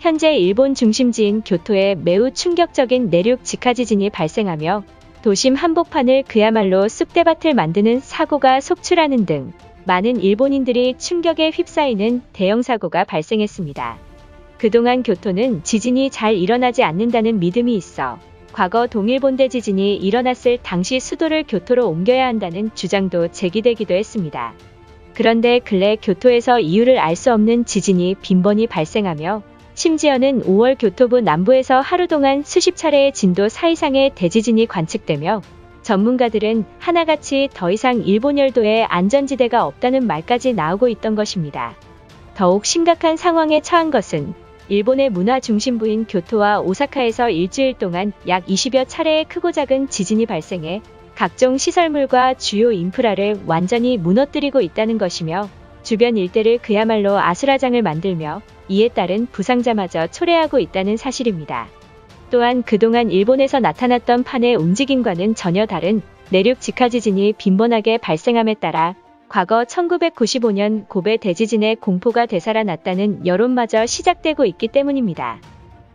현재 일본 중심지인 교토에 매우 충격적인 내륙 직하 지진이 발생하며 도심 한복판을 그야말로 쑥대밭을 만드는 사고가 속출하는 등 많은 일본인들이 충격에 휩싸이는 대형 사고가 발생했습니다. 그동안 교토는 지진이 잘 일어나지 않는다는 믿음이 있어 과거 동일본대 지진이 일어났을 당시 수도를 교토로 옮겨야 한다는 주장도 제기되기도 했습니다. 그런데 근래 교토에서 이유를 알 수 없는 지진이 빈번히 발생하며 심지어는 5월 교토부 남부에서 하루 동안 수십 차례의 진도 4 이상의 대지진이 관측되며 전문가들은 하나같이 더 이상 일본 열도에 안전지대가 없다는 말까지 나오고 있던 것입니다. 더욱 심각한 상황에 처한 것은 일본의 문화 중심부인 교토와 오사카에서 일주일 동안 약 20여 차례의 크고 작은 지진이 발생해 각종 시설물과 주요 인프라를 완전히 무너뜨리고 있다는 것이며 주변 일대를 그야말로 아수라장을 만들며 이에 따른 부상자마저 초래하고 있다는 사실입니다. 또한 그동안 일본에서 나타났던 판의 움직임과는 전혀 다른 내륙 직하 지진이 빈번하게 발생함에 따라 과거 1995년 고베 대지진의 공포가 되살아났다는 여론마저 시작되고 있기 때문입니다.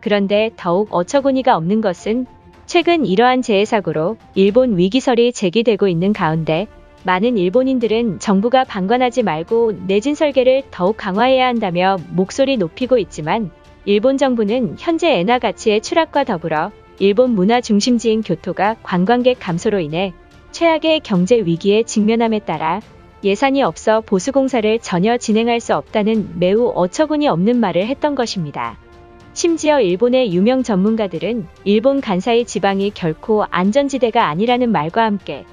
그런데 더욱 어처구니가 없는 것은 최근 이러한 재해사고로 일본 위기설이 제기되고 있는 가운데 많은 일본인들은 정부가 방관하지 말고 내진 설계를 더욱 강화해야 한다며 목소리 높이고 있지만 일본 정부는 현재 엔화 가치의 추락과 더불어 일본 문화 중심지인 교토가 관광객 감소로 인해 최악의 경제 위기에 직면함에 따라 예산이 없어 보수공사를 전혀 진행할 수 없다는 매우 어처구니 없는 말을 했던 것입니다. 심지어 일본의 유명 전문가들은 일본 간사이 지방이 결코 안전지대가 아니라는 말과 함께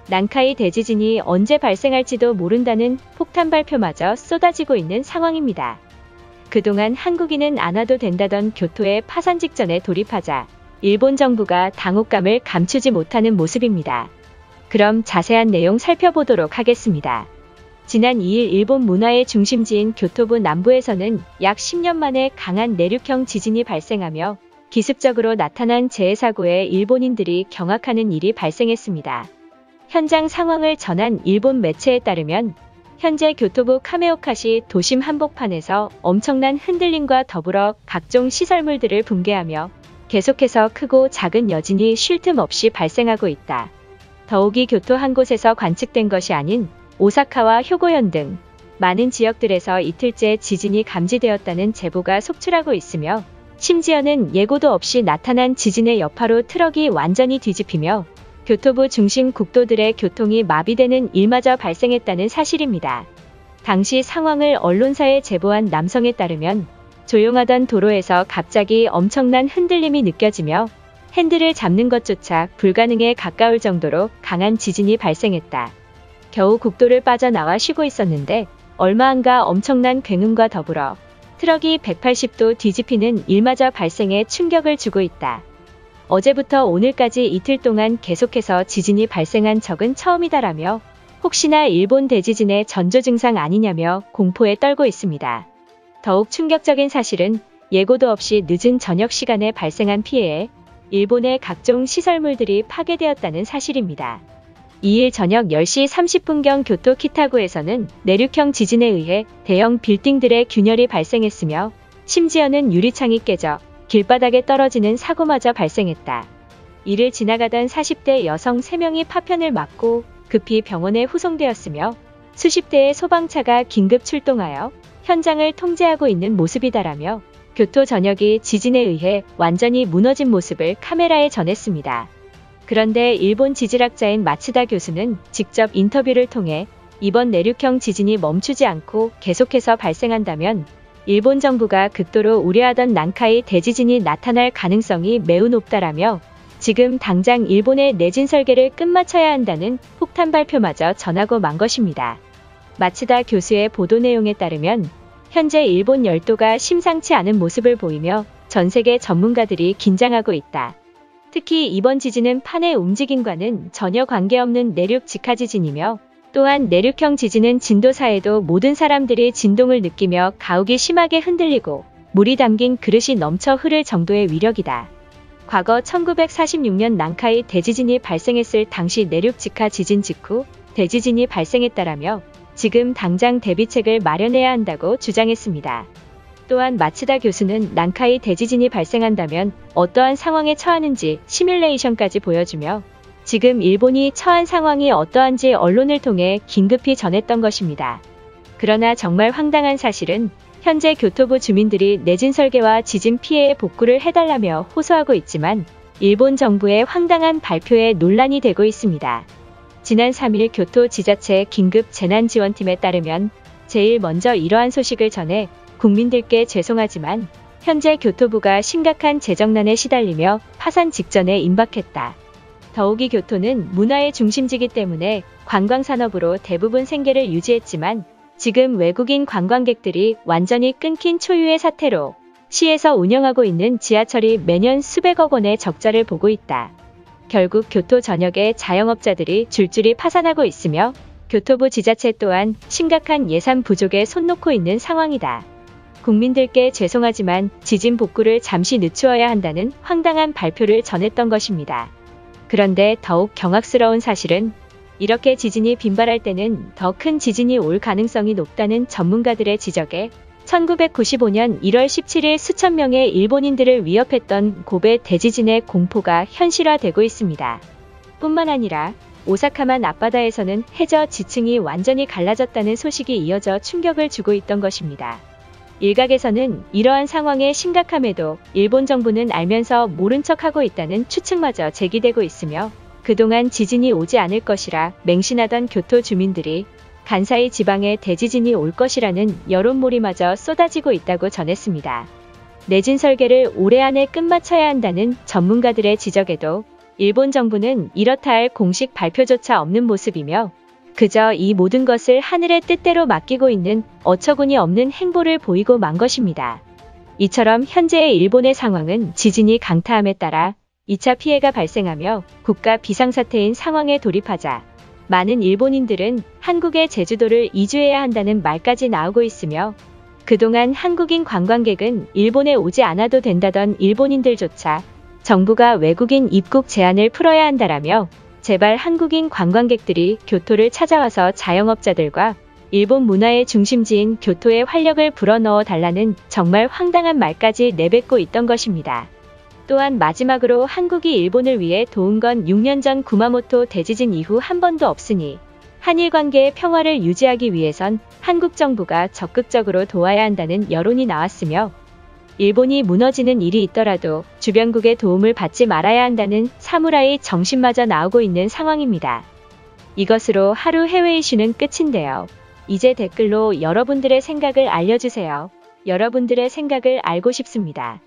난카이 대지진이 언제 발생할지도 모른다는 폭탄 발표마저 쏟아지고 있는 상황입니다. 그동안 한국인은 안 와도 된다던 교토의 파산 직전에 돌입하자 일본 정부가 당혹감을 감추지 못하는 모습입니다. 그럼 자세한 내용 살펴보도록 하겠습니다. 지난 2일 일본 문화의 중심지인 교토부 남부에서는 약 10년 만에 강한 내륙형 지진이 발생하며 기습적으로 나타난 재해사고에 일본인들이 경악하는 일이 발생했습니다. 현장 상황을 전한 일본 매체에 따르면 현재 교토부 카메오카시 도심 한복판에서 엄청난 흔들림과 더불어 각종 시설물들을 붕괴하며 계속해서 크고 작은 여진이 쉴 틈 없이 발생하고 있다. 더욱이 교토 한 곳에서 관측된 것이 아닌 오사카와 효고현 등 많은 지역들에서 이틀째 지진이 감지되었다는 제보가 속출하고 있으며 심지어는 예고도 없이 나타난 지진의 여파로 트럭이 완전히 뒤집히며 교토부 중심 국도들의 교통이 마비되는 일마저 발생했다는 사실입니다. 당시 상황을 언론사에 제보한 남성에 따르면 조용하던 도로에서 갑자기 엄청난 흔들림이 느껴지며 핸들을 잡는 것조차 불가능에 가까울 정도로 강한 지진이 발생했다. 겨우 국도를 빠져나와 쉬고 있었는데 얼마 안가 엄청난 굉음과 더불어 트럭이 180도 뒤집히는 일마저 발생해 충격을 주고 있다. 어제부터 오늘까지 이틀 동안 계속해서 지진이 발생한 적은 처음이다라며 혹시나 일본 대지진의 전조 증상 아니냐며 공포에 떨고 있습니다. 더욱 충격적인 사실은 예고도 없이 늦은 저녁 시간에 발생한 피해에 일본의 각종 시설물들이 파괴되었다는 사실입니다. 2일 저녁 10시 30분경 교토 키타구에서는 내륙형 지진에 의해 대형 빌딩들의 균열이 발생했으며 심지어는 유리창이 깨져 길바닥에 떨어지는 사고마저 발생했다. 이를 지나가던 40대 여성 3명이 파편을 맞고 급히 병원에 후송되었으며 수십 대의 소방차가 긴급 출동하여 현장을 통제하고 있는 모습이다라며 교토 전역이 지진에 의해 완전히 무너진 모습을 카메라에 전했습니다. 그런데 일본 지질학자인 마츠다 교수는 직접 인터뷰를 통해 이번 내륙형 지진이 멈추지 않고 계속해서 발생한다면 일본 정부가 극도로 우려하던 난카이 대지진이 나타날 가능성이 매우 높다라며 지금 당장 일본의 내진 설계를 끝마쳐야 한다는 폭탄 발표마저 전하고 만 것입니다. 마츠다 교수의 보도 내용에 따르면 현재 일본 열도가 심상치 않은 모습을 보이며 전 세계 전문가들이 긴장하고 있다. 특히 이번 지진은 판의 움직임과는 전혀 관계없는 내륙 직하 지진이며 또한 내륙형 지진은 진도 4에도 모든 사람들이 진동을 느끼며 가옥이 심하게 흔들리고 물이 담긴 그릇이 넘쳐 흐를 정도의 위력이다. 과거 1946년 난카이 대지진이 발생했을 당시 내륙 직하 지진 직후 대지진이 발생했다라며 지금 당장 대비책을 마련해야 한다고 주장했습니다. 또한 마츠다 교수는 난카이 대지진이 발생한다면 어떠한 상황에 처하는지 시뮬레이션까지 보여주며 지금 일본이 처한 상황이 어떠한지 언론을 통해 긴급히 전했던 것입니다. 그러나 정말 황당한 사실은 현재 교토부 주민들이 내진 설계와 지진 피해의 복구를 해달라며 호소하고 있지만 일본 정부의 황당한 발표에 논란이 되고 있습니다. 지난 3일 교토지자체 긴급재난지원팀에 따르면 제일 먼저 이러한 소식을 전해 국민들께 죄송하지만 현재 교토부가 심각한 재정난에 시달리며 파산 직전에 임박했다. 더욱이 교토는 문화의 중심지이기 때문에 관광산업으로 대부분 생계를 유지했지만 지금 외국인 관광객들이 완전히 끊긴 초유의 사태로 시에서 운영하고 있는 지하철이 매년 수백억 원의 적자를 보고 있다. 결국 교토 전역의 자영업자들이 줄줄이 파산하고 있으며 교토부 지자체 또한 심각한 예산 부족에 손 놓고 있는 상황이다. 국민들께 죄송하지만 지진 복구를 잠시 늦추어야 한다는 황당한 발표를 전했던 것입니다. 그런데 더욱 경악스러운 사실은 이렇게 지진이 빈발할 때는 더 큰 지진이 올 가능성이 높다는 전문가들의 지적에 1995년 1월 17일 수천 명의 일본인들을 위협했던 고베 대지진의 공포가 현실화되고 있습니다. 뿐만 아니라 오사카만 앞바다에서는 해저 지층이 완전히 갈라졌다는 소식이 이어져 충격을 주고 있던 것입니다. 일각에서는 이러한 상황의 심각함에도 일본 정부는 알면서 모른 척하고 있다는 추측마저 제기되고 있으며 그동안 지진이 오지 않을 것이라 맹신하던 교토 주민들이 간사이 지방에 대지진이 올 것이라는 여론몰이마저 쏟아지고 있다고 전했습니다. 내진 설계를 올해 안에 끝마쳐야 한다는 전문가들의 지적에도 일본 정부는 이렇다 할 공식 발표조차 없는 모습이며 그저 이 모든 것을 하늘의 뜻대로 맡기고 있는 어처구니 없는 행보를 보이고 만 것입니다. 이처럼 현재의 일본의 상황은 지진이 강타함에 따라 2차 피해가 발생하며 국가 비상사태인 상황에 돌입하자 많은 일본인들은 한국의 제주도를 이주해야 한다는 말까지 나오고 있으며 그동안 한국인 관광객은 일본에 오지 않아도 된다던 일본인들조차 정부가 외국인 입국 제한을 풀어야 한다라며 제발 한국인 관광객들이 교토를 찾아와서 자영업자들과 일본 문화의 중심지인 교토에 활력을 불어넣어 달라는 정말 황당한 말까지 내뱉고 있던 것입니다. 또한 마지막으로 한국이 일본을 위해 도운 건 6년 전 구마모토 대지진 이후 한 번도 없으니 한일 관계의 평화를 유지하기 위해선 한국 정부가 적극적으로 도와야 한다는 여론이 나왔으며 일본이 무너지는 일이 있더라도 주변국의 도움을 받지 말아야 한다는 사무라이 정신마저 나오고 있는 상황입니다. 이것으로 하루 해외 이슈는 끝인데요. 이제 댓글로 여러분들의 생각을 알려주세요. 여러분들의 생각을 알고 싶습니다.